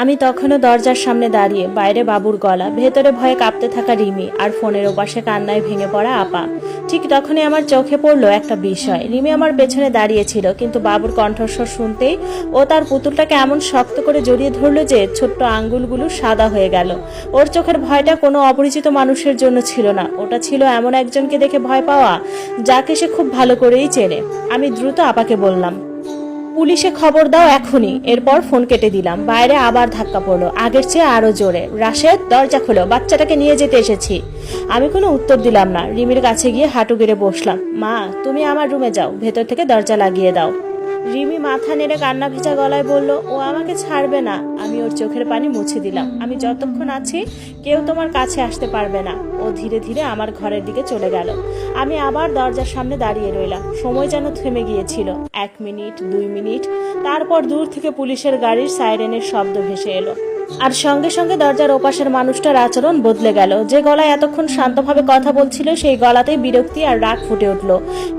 আমি তখনও দরজার সামনে দাঁড়িয়ে, বাইরে বাবুর গলা, ভেতরে ভয়ে কাঁপতে থাকা রিমি, আর ফোনের ওপাশে কান্নায় ভেঙে পড়া আপা। ঠিক তখনই আমার চোখে পড়লো একটা বিষয়। রিমি আমার পেছনে দাঁড়িয়েছিল, কিন্তু বাবুর কণ্ঠস্বর শুনতেই ও তার পুতুলটাকে এমন শক্ত করে জড়িয়ে ধরলো যে ছোট্ট আঙ্গুলগুলো সাদা হয়ে গেল। ওর চোখের ভয়টা কোনো অপরিচিত মানুষের জন্য ছিল না, ওটা ছিল এমন একজনকে দেখে ভয় পাওয়া যাকে সে খুব ভালো করেই চেনে। আমি দ্রুত আপাকে বললাম, পুলিশে খবর দাও এখনই। এরপর ফোন কেটে দিলাম। বাইরে আবার ধাক্কা পড়লো, আগের চেয়ে আরো জোরে। রাশেদ, দরজা খোলো, বাচ্চাটাকে নিয়ে যেতে এসেছি। আমি কোনো উত্তর দিলাম না। রিমির কাছে গিয়ে হাঁটু গেড়ে বসলাম। মা, তুমি আমার রুমে যাও, ভেতর থেকে দরজা লাগিয়ে দাও। রিমি মাথা নেড়ে কান্না ভেজা গলায় বলল, ও আমাকে ছাড়বে না। আমি ওর চোখের পানি মুছে দিলাম। আমি যতক্ষণ আছি কেউ তোমার কাছে আসতে পারবে না। ও ধীরে ধীরে আমার ঘরের দিকে চলে গেল। আমি আবার দরজার সামনে দাঁড়িয়ে রইলাম। সময় যেন থেমে গিয়েছিল। 1 মিনিট, 2 মিনিট, তারপর দূর থেকে পুলিশের গাড়ির সাইরেনের শব্দ ভেসে এলো। আর সঙ্গে সঙ্গে দরজার ওপাশের মানুষটার আচরণ বদলে গেল। যে গলায় এতক্ষণ শান্তভাবে কথা বলছিল, সেই গলাতেই বিরক্তি আর রাগ ফুটে উঠল।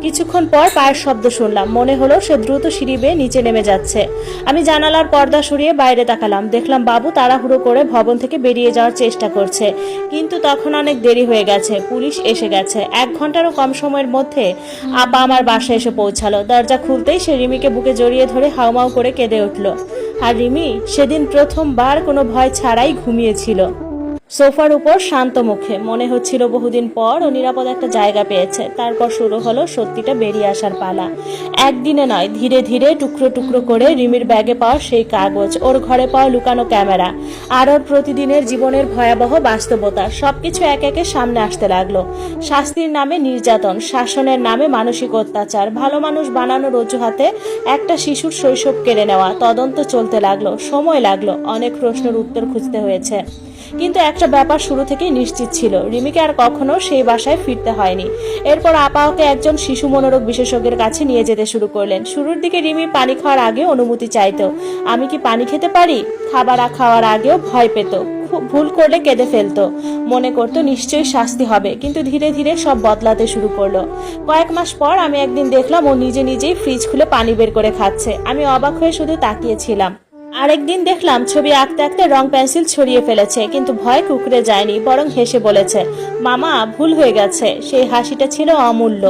কিছুক্ষণ পর পায়ের শব্দ শুনলাম। মনে হলো সে দ্রুত সিঁড়ি বেয়ে নিচে নেমে যাচ্ছে। আমি জানালার পর্দা সরিয়ে বাইরে তাকালাম। দেখলাম বাবু তাড়াহুড়ো করে ভবন থেকে বেরিয়ে যাওয়ার চেষ্টা করছে, কিন্তু তখন অনেক দেরি হয়ে গেছে। পুলিশ এসে গেছে। 1 ঘন্টারও কম সময়ের মধ্যে আপা আমার বাসায় এসে পৌঁছালো। দরজা খুলতেই সে রিমিকে বুকে জড়িয়ে ধরে হাউমাউ করে কেঁদে উঠল। আর রিমি সেদিন প্রথমবার কোনো ভয় ছাড়াই ঘুমিয়েছিল সোফার উপর শান্ত মুখে। মনে হচ্ছিল বহুদিন পর ও নিরাপদ একটা জায়গা পেয়েছে। তারপর শুরু হলো সত্যিটা বেরিয়ে আসার পালা। একদিনে নয়, ধীরে ধীরে টুকরো টুকরো করে রিমির ব্যাগে পাওয়া সেই কাগজ, ওর ঘরে পাওয়া লুকানো ক্যামেরা, আর ওর প্রতিদিনের জীবনের ভয়াবহ বাস্তবতা, সবকিছু এক একে সামনে আসতে লাগলো। শাস্তির নামে নির্যাতন, শাসনের নামে মানসিক অত্যাচার, ভালো মানুষ বানানোর অজুহাতে একটা শিশুর শৈশব কেড়ে নেওয়া। তদন্ত চলতে লাগলো, সময় লাগলো, অনেক প্রশ্নের উত্তর খুঁজতে হয়েছে। কিন্তু একটা ব্যাপার শুরু থেকেই নিশ্চিত ছিল, রিমিকে আর কখনো সেই বাসায় ফিরতে হয়নি। এরপর আপা ওকে একজন শিশু মনোরোগ বিশেষজ্ঞের কাছে নিয়ে যেতে শুরু করলেন। শুরুর দিকে রিমি পানি খাওয়ার আগে অনুমতি চাইতো। আমি কি পানি খেতে পারি? খাবার খাওয়ার আগেও ভয় পেত। ভুল করলে কেঁদে ফেলতো, মনে করতো নিশ্চয়ই শাস্তি হবে। কিন্তু ধীরে ধীরে সব বদলাতে শুরু করলো। কয়েক মাস পর আমি একদিন দেখলাম ও নিজে নিজেই ফ্রিজ খুলে পানি বের করে খাচ্ছে। আমি অবাক হয়ে শুধু তাকিয়েছিলাম। আরেকদিন দেখলাম ছবি আঁকতে আঁকতে রং পেন্সিল ছড়িয়ে ফেলেছে, কিন্তু ভয় কুকড়ে যায়নি, বরং হেসে বলেছে, মামা ভুল হয়ে গেছে। সেই হাসিটা ছিল অমূল্য।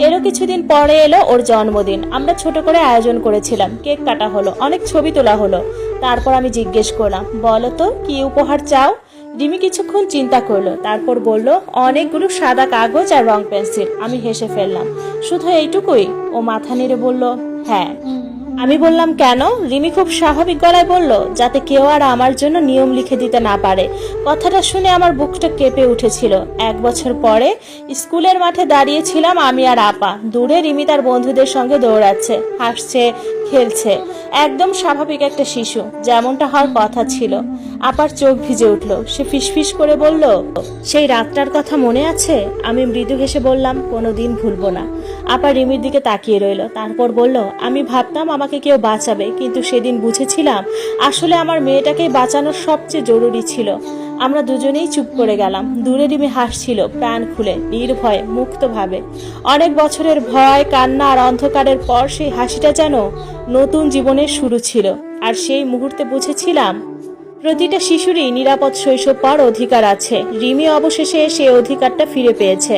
এরও কিছুদিন পরে এলো ওর জন্মদিন। আমরা ছোট করে আয়োজন করেছিলাম, কেক কাটা হলো, অনেক ছবি তোলা হলো। তারপর আমি জিজ্ঞেস করলাম, বলো তো কি উপহার চাও? রিমি কিছুক্ষণ চিন্তা করলো, তারপর বলল, অনেকগুলো সাদা কাগজ আর রং পেন্সিল। আমি হেসে ফেললাম, শুধু এইটুকুই? ও মাথা নেড়ে বলল, হ্যাঁ। আমি বললাম, কেন? রিমি খুব স্বাভাবিক গলায় বলল, যাতে কেউ আর আমার জন্য নিয়ম লিখে দিতে না পারে। কথাটা শুনে আমার বুকটা কেঁপে উঠেছিল। 1 বছর পরে স্কুলের মাঠে দাঁড়িয়েছিলাম আমি আর আপা। দূরে রিমি তার বন্ধুদের সঙ্গে দৌড়াচ্ছে, হাসছে, খেলছে, একদম স্বাভাবিক একটা শিশু, যেমনটা হওয়ার কথা ছিল। আপার চোখ ভিজে উঠল। সে ফিসফিস করে বলল, সেই রাতটার কথা মনে আছে? আমি মৃদু হেসে বললাম, কোনোদিন ভুলবো না। আপা রিমির দিকে তাকিয়ে রইল, তারপর বলল, আমি ভাবতাম আমাকে কেউ বাঁচাবে, কিন্তু সেদিন বুঝেছিলাম আসলে আমার মেয়েটাকেই বাঁচানোর সবচেয়ে জরুরি ছিল। আমরা দুজনেই চুপ করে গেলাম। দূরে রিমি হাসছিল, প্রাণ খুলে, নির্ভয়ে, মুক্তভাবে। অনেক বছরের ভয়, কান্না আর অন্ধকারের পর সেই হাসিটা যেন নতুন জীবনের শুরু ছিল। আর সেই মুহূর্তে বুঝেছিলাম, প্রতিটা শিশুরই নিরাপদ শৈশব পাওয়ার অধিকার আছে। রিমি অবশেষে সেই অধিকারটা ফিরে পেয়েছে।